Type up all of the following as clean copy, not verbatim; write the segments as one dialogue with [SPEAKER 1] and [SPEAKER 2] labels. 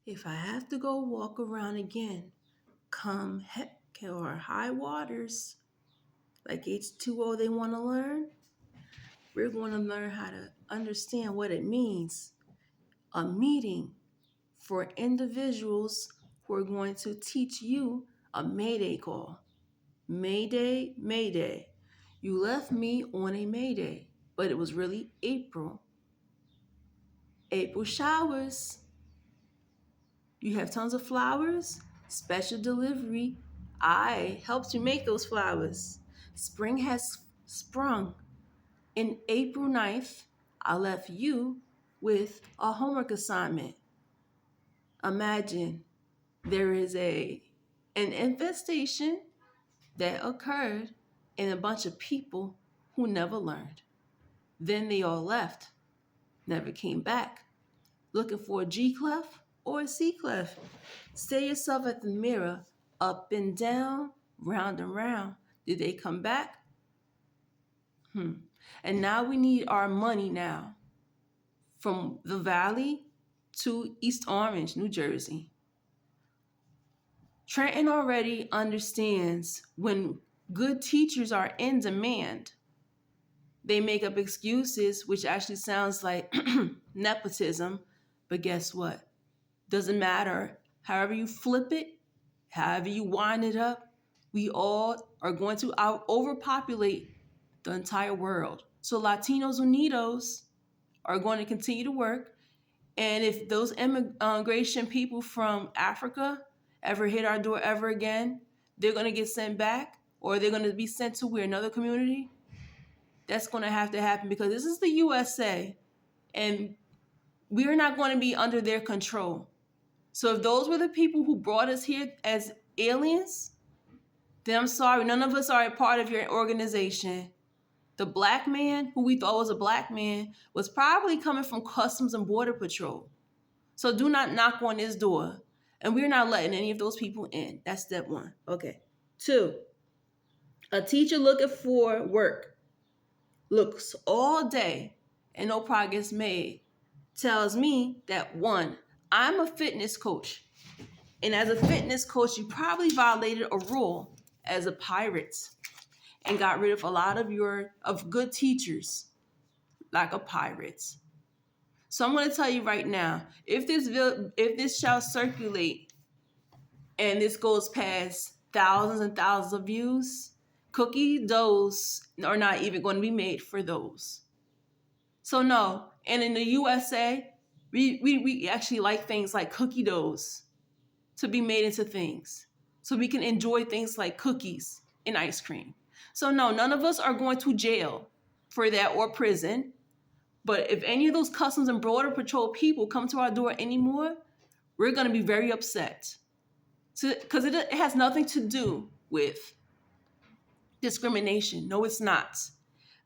[SPEAKER 1] If I have to go walk around again, come heck or high waters, like H2O they want to learn, we're going to learn how to understand what it means. A meeting for individuals who are going to teach you a Mayday call. Mayday, Mayday. You left me on a Mayday, but it was really April. April showers. You have tons of flowers. Special delivery. I helped you make those flowers. Spring has sprung. In April 9th, I left you with a homework assignment. Imagine there is an infestation that occurred in a bunch of people who never learned. Then they all left, never came back, looking for a G clef or a C clef. Stare yourself at the mirror, up and down, round and round. Did they come back? And now we need our money now from the Valley to East Orange, New Jersey. Trenton already understands when good teachers are in demand, they make up excuses, which actually sounds like nepotism. But guess what? Doesn't matter. However you flip it, however you wind it up, we all are going to overpopulate the entire world. So Latinos Unidos are going to continue to work. And if those immigration people from Africa ever hit our door ever again, they're going to get sent back, or they're going to be sent to where another community. That's going to have to happen because this is the USA and we're not going to be under their control. So if those were the people who brought us here as aliens, then I'm sorry, none of us are a part of your organization. The black man, who we thought was a black man, was probably coming from Customs and Border Patrol. So do not knock on this door. And we're not letting any of those people in. That's step one. Okay. 2, a teacher looking for work looks all day and no progress made tells me that 1, I'm a fitness coach. And as a fitness coach, you probably violated a rule as a pirate and got rid of a lot of good teachers like a pirate. So I'm going to tell you right now, if this shall circulate and this goes past thousands and thousands of views, cookie doughs are not even going to be made for those. So no, and in the USA, we actually like things like cookie doughs to be made into things. So we can enjoy things like cookies and ice cream. So no, none of us are going to jail for that or prison. But if any of those Customs and Border Patrol people come to our door anymore, we're going to be very upset. Because it has nothing to do with discrimination. No, it's not.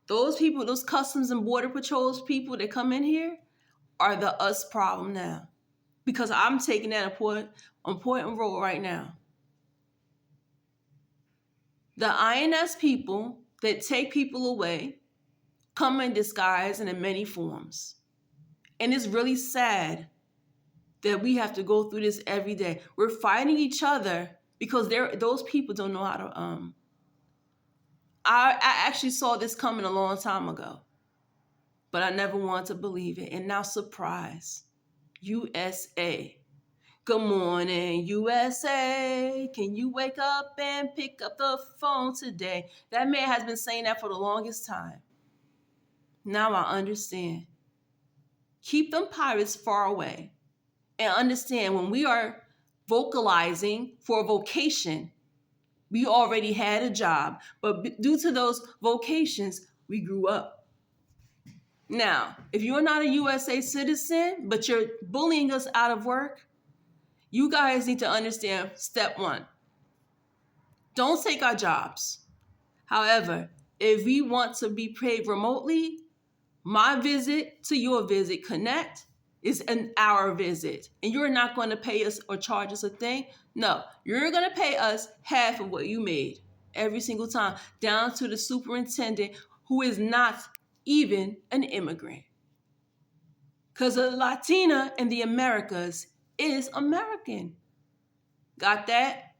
[SPEAKER 1] Those people, those Customs and Border Patrols people that come in here are the us problem now. Because I'm taking that important role right now. The INS people that take people away come in disguise and in many forms. And it's really sad that we have to go through this every day. We're fighting each other because those people don't know how to I actually saw this coming a long time ago, but I never wanted to believe it. And now, surprise, USA. Good morning, USA. Can you wake up and pick up the phone today? That man has been saying that for the longest time. Now I understand. Keep them pirates far away and understand when we are vocalizing for a vocation, we already had a job, but due to those vocations, we grew up. Now, if you're not a USA citizen, but you're bullying us out of work, you guys need to understand step 1. Don't take our jobs. However, if we want to be paid remotely, my visit to your visit connect is an hour visit. And you're not going to pay us or charge us a thing. No, you're going to pay us half of what you made every single time, down to the superintendent who is not even an immigrant. Because a Latina in the Americas is American. Got that?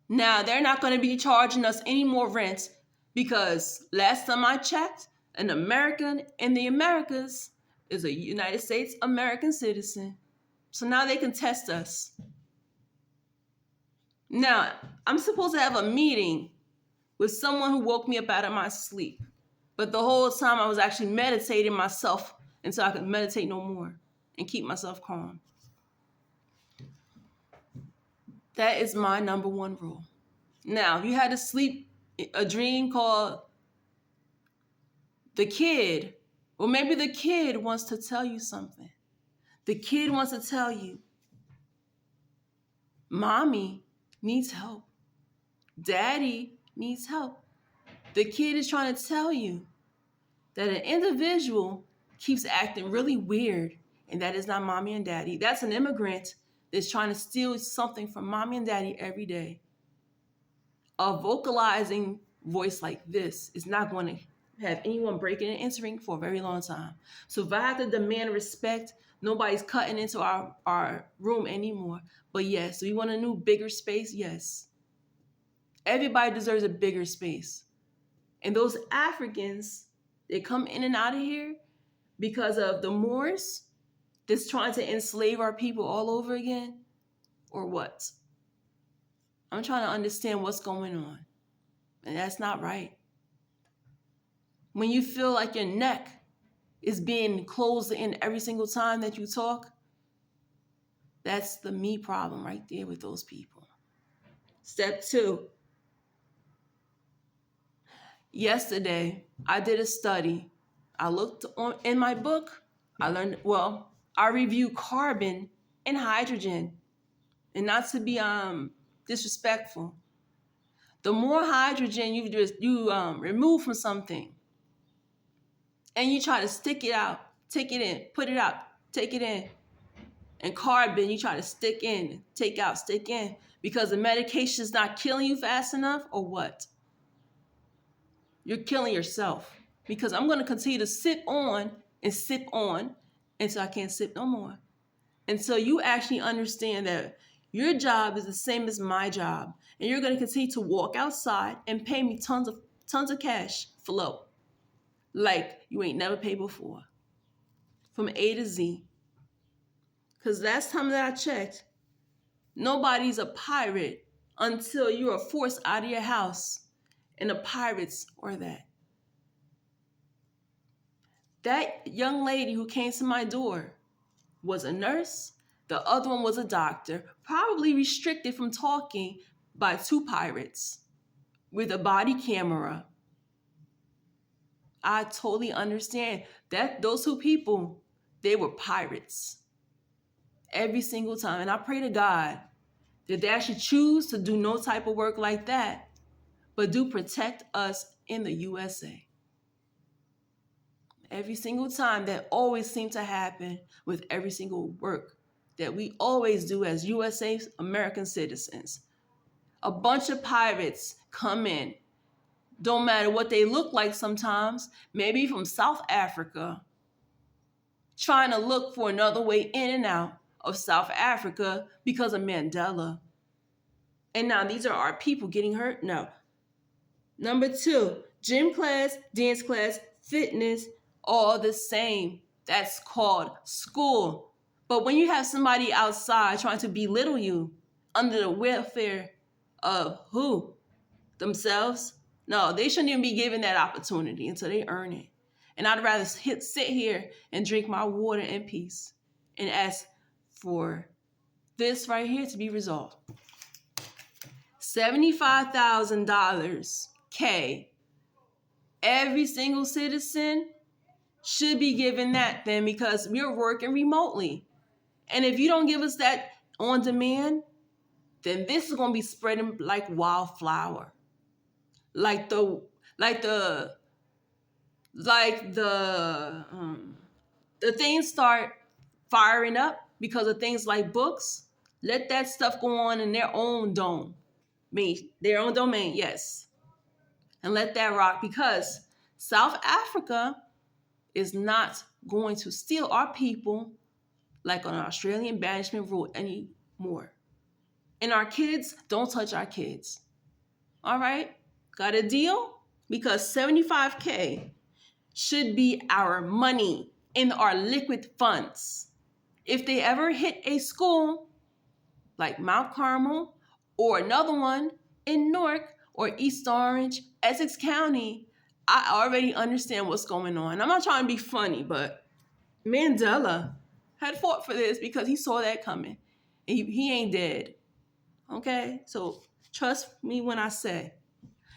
[SPEAKER 1] Now, they're not going to be charging us any more rent because last time I checked, an American in the Americas is a United States American citizen. So now they can test us. Now, I'm supposed to have a meeting with someone who woke me up out of my sleep. But the whole time I was actually meditating myself until I could meditate no more and keep myself calm. That is my number one rule. Now, you had a dream called the kid, or maybe the kid wants to tell you something. The kid wants to tell you, mommy needs help. Daddy needs help. The kid is trying to tell you that an individual keeps acting really weird, and that is not mommy and daddy. That's an immigrant that's trying to steal something from mommy and daddy every day. A vocalizing voice like this is not going to have anyone breaking and entering for a very long time. So if I have to demand respect, nobody's cutting into our room anymore. But yes, we want a new, bigger space? Yes. Everybody deserves a bigger space. And those Africans, they come in and out of here because of the Moors that's trying to enslave our people all over again, or what? I'm trying to understand what's going on. And that's not right. When you feel like your neck is being closed in every single time that you talk, that's the me problem right there with those people. Step 2. Yesterday, I did a study. I looked in my book. I reviewed carbon and hydrogen. And not to be disrespectful, the more hydrogen you remove from something, and you try to stick it out, take it in, put it out, take it in, and carbon you try to stick in, take out, stick in, because the medication is not killing you fast enough, or what? You're killing yourself, because I'm going to continue to sip on until I can't sip no more. Until you actually understand that your job is the same as my job, and you're going to continue to walk outside and pay me tons of cash flow, like you ain't never paid before, from A to Z. Because last time that I checked, nobody's a pirate until you are forced out of your house, and the pirates are that. That young lady who came to my door was a nurse. The other one was a doctor, probably restricted from talking by 2 pirates with a body camera. I totally understand that those 2 people, they were pirates every single time. And I pray to God that they actually choose to do no type of work like that, but do protect us in the USA. Every single time, that always seems to happen with every single work that we always do as USA American citizens. A bunch of pirates come in. Don't matter what they look like sometimes, maybe from South Africa, trying to look for another way in and out of South Africa because of Mandela. And now these are our people getting hurt? No. Number 2, gym class, dance class, fitness, all the same. That's called school. But when you have somebody outside trying to belittle you under the welfare of who? Themselves? No, they shouldn't even be given that opportunity until they earn it. And I'd rather sit here and drink my water in peace and ask for this right here to be resolved. $75,000 K. Every single citizen should be given that then, because we're working remotely. And if you don't give us that on demand, then this is going to be spreading like wildflower. Like the things start firing up because of things like books. Let that stuff go on in their own domain, yes. And let that rock, because South Africa is not going to steal our people like an Australian banishment rule anymore. And our kids, don't touch our kids. All right? Got a deal? Because 75K should be our money in our liquid funds. If they ever hit a school like Mount Carmel or another one in Newark or East Orange, Essex County, I already understand what's going on. I'm not trying to be funny, but Mandela had fought for this because he saw that coming. And he ain't dead. Okay? So trust me when I say,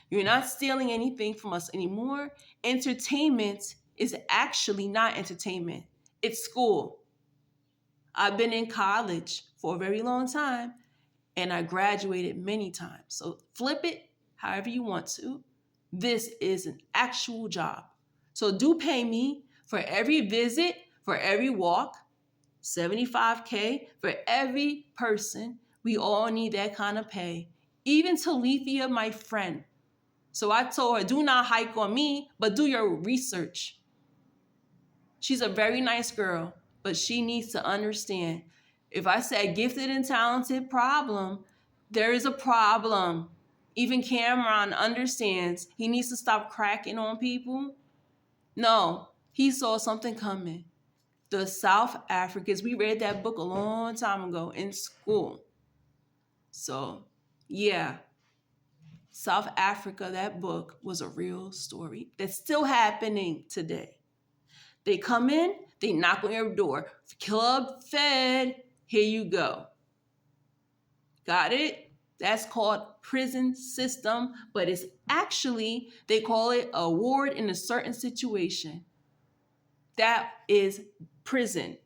[SPEAKER 1] you're not stealing anything from us anymore. Entertainment is actually not entertainment. It's school. I've been in college for a very long time, and I graduated many times. So flip it however you want to. This is an actual job. So do pay me for every visit, for every walk, 75K for every person. We all need that kind of pay. Even Talithia, my friend. So I told her, do not hike on me, but do your research. She's a very nice girl, but she needs to understand. If I said gifted and talented problem, there is a problem. Even Cameron understands he needs to stop cracking on people. No, he saw something coming. The South Africans, we read that book a long time ago in school. So, yeah. South Africa, that book was a real story that's still happening today. They come in, they knock on your door. Club Fed, here you go. Got it? That's called prison system, but it's actually, they call it a ward in a certain situation. That is prison.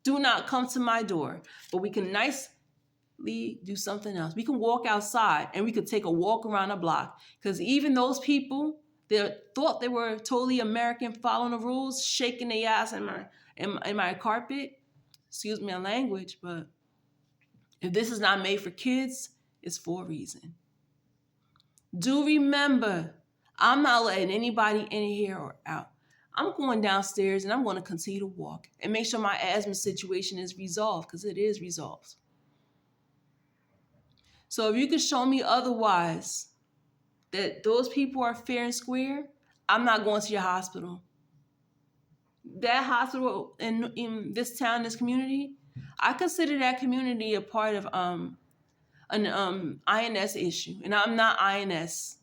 [SPEAKER 1] Do not come to my door, but we can nicely do something else. We can walk outside and we could take a walk around the block, because even those people that thought they were totally American, following the rules, shaking their ass in my carpet, excuse my language, but if this is not made for kids, it's for a reason. Do remember, I'm not letting anybody in here or out. I'm going downstairs and I'm going to continue to walk and make sure my asthma situation is resolved, because it is resolved. So if you could show me otherwise, that those people are fair and square, I'm not going to your hospital. That hospital in this town, this community, I consider that community a part of an INS issue. And I'm not INS.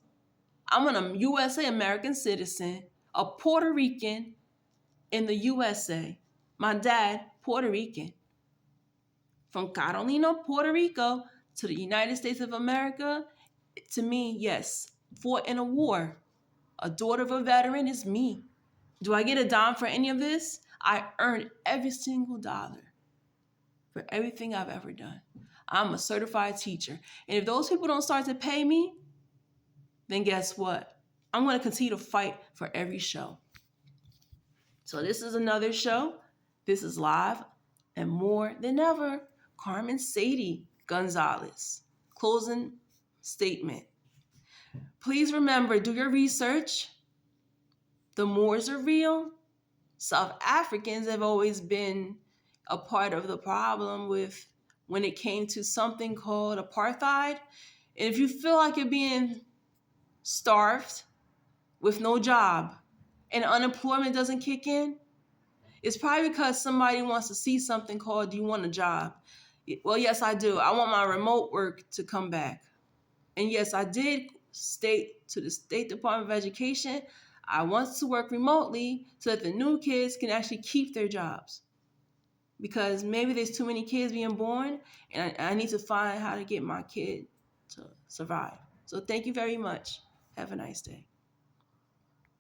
[SPEAKER 1] I'm a USA American citizen, a Puerto Rican in the USA. My dad, Puerto Rican. From Carolina, Puerto Rico to the United States of America, to me, yes, fought in a war. A daughter of a veteran is me. Do I get a dime for any of this? I earned every single dollar for everything I've ever done. I'm a certified teacher. And if those people don't start to pay me, then guess what? I'm going to continue to fight for every show. So this is another show. This is live, and more than ever, Carmen Sadie Gonzalez. Closing statement. Please remember, do your research. The Moors are real. South Africans have always been a part of the problem with when it came to something called apartheid. And if you feel like you're being starved with no job and unemployment doesn't kick in, it's probably because somebody wants to see something called, do you want a job? Well, yes, I do. I want my remote work to come back. And yes, I did state to the State Department of Education, I want to work remotely so that the new kids can actually keep their jobs. Because maybe there's too many kids being born, and I need to find how to get my kid to survive. So thank you very much. Have a nice day.